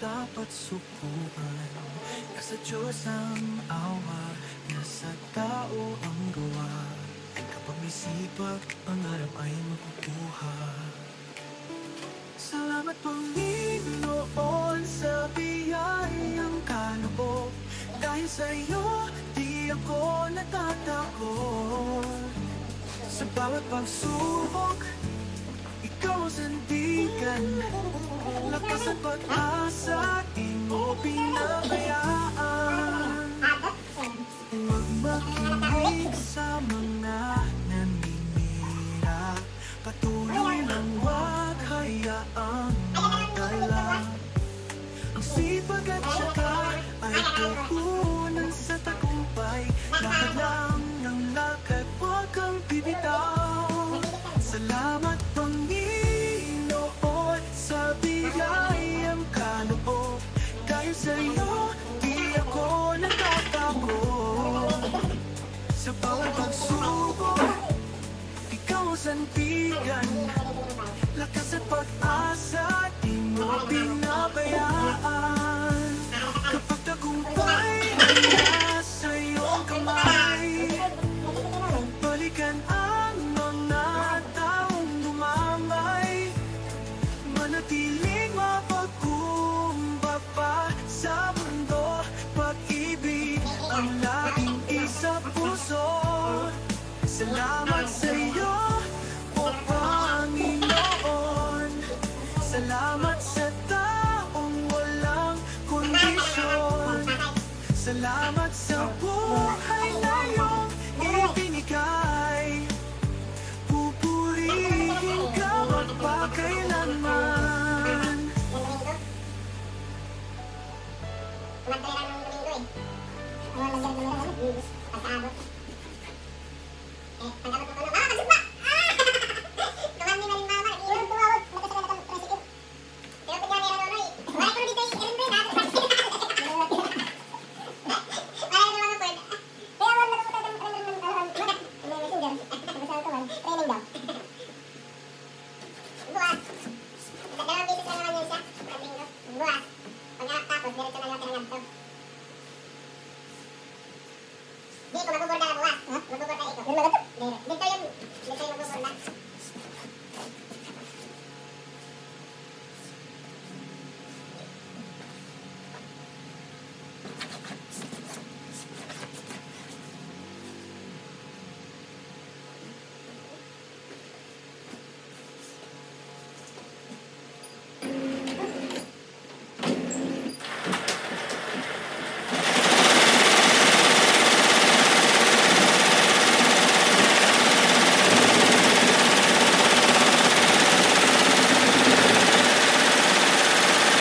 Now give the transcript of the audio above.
dapat sukuan. Nasa Diyos ang awa, nasa tao ang gawa. Kapag may sipag, ang harap ay makukuha. Salamat Panginoon sa biyayang kaloob. Dahil sa'yo, di ako natatakot. Sa bawat pagsubok, ikaw ang sandigan. Lakas at pag-asa, di mo pinabayaan. Huwag makinig sa mga naninira. Patuloy lang huwag hayaang magdala. Ang sipag at saka ay puhunan sa tagumpay. Lakad lang ng lakad, huwag kang bibitaw. Salamat Panginoon sa biyayang kaloob. Dahil sa'yo, di ako natatakot. Sa bawat pagsubok, ikaw ang sandigan. Lakas at pag-asa, di mo pinabayaan. Kapag tagumpay ay nasa iyong kamay, balikan ang mga taong dumamay. Manatiling mapagkumbaba pa sa mundo. Pag-ibig ang laging isa puso. Salamat sa iyo, O Panginoon. Salamat sa taong walang kondisyon. Salamat sa buhay na iyong ibinigay. Pupurihin ka magpakailanman. Hindi, kung magbuborda na bukas. Magbuborda ito. Dito